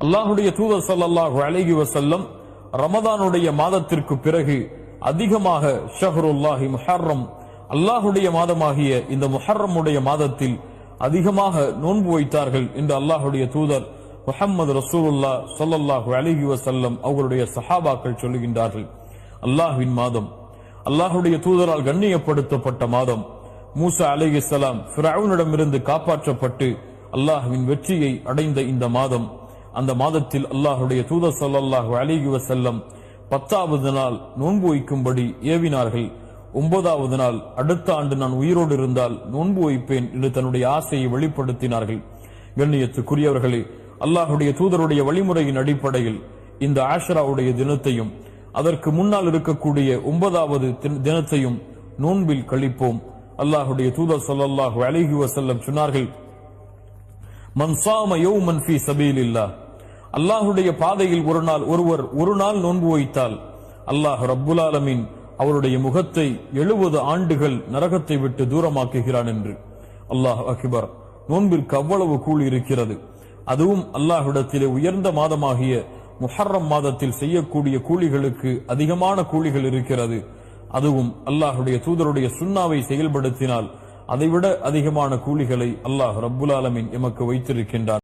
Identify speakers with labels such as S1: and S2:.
S1: அல்லாஹுடைய தூதர் ஸல்லல்லாஹு அலைஹி வஸல்லம் ரமதானுடைய மாதத்திற்கு பிறகு அதிகமாக ஷஹ்ருல்லாஹி முஹர்ரம், அல்லாஹுடைய மாதமாகிய இந்த முஹர்ரமுடைய மாதத்தில் அதிகமாக நோன்பு வைத்தார்கள் என்று அல்லாஹுடைய தூதர் முஹம்மது ரசூலுல்லாஹ் ஸல்லல்லாஹு அலைஹி வஸல்லம் அவர்களுடைய சஹாபாக்கள் சொல்லுகின்றார்கள். அல்லாஹ்வின் மாதம், அல்லாஹுடைய தூதரால் கண்ணியப்படுத்தப்பட்ட மாதம், மூசா அலைஹிஸ்ஸலாம் ஃபிரௌனிடமிருந்து காப்பாற்றப்பட்டு அல்லாஹ்வின் வெற்றியை அடைந்த இந்த மாதம், அந்த மாதத்தில் அல்லாஹுடைய தூதர் ஸல்லல்லாஹு அலைஹி வஸல்லம் 10வது நாள் நோன்பு வைக்கும்படி ஏவினார்கள். 9வது நாள் அடுத்த ஆண்டு நான் உயிரோடு இருந்தால் நோன்பு வைப்பேன் என்று தன்னுடைய ஆசையை வெளிப்படுத்தினார்கள். கண்ணியத்துக்குரியவர்களே, அல்லாஹுடைய தூதருடைய வழிமுறையின் அடிப்படையில் இந்த ஆஷராவுடைய தினத்தையும் அதற்கு முன்னால் இருக்கக்கூடிய 9வது தினத்தையும் நோன்பில் கழிப்போம். அல்லாஹுடைய தூதர் ஸல்லல்லாஹு அலைஹி வஸல்லம் சொன்னார்கள், மன் ஸாம யௌமன் ஃபீ ஸபீலில்லாஹ், அல்லாஹுடைய பாதையில் ஒரு நாள் நோன்பு வைத்தால் அல்லாஹ் ரப்புல் ஆலமீன் அவருடைய முகத்தை 70 ஆண்டுகள் நரகத்தை விட்டு தூரமாக்குகிறான் என்று. அல்லாஹ் அக்பர். நோன்பிற்கு அவ்வளவு கூலி இருக்கிறது. அதுவும் அல்லாஹ்விடத்திலே உயர்ந்த மாதமாகிய முஹர்ரம் மாதத்தில் செய்யக்கூடிய கூலிகளுக்கு அதிகமான கூலிகள் இருக்கிறது. அதுவும் அல்லாஹுடைய தூதருடைய சுன்னாவை செயல்படுத்தினால் அதைவிட அதிகமான கூலிகளை அல்லாஹ் ரப்புல் ஆலமீன் எமக்கு வைத்திருக்கின்றார்.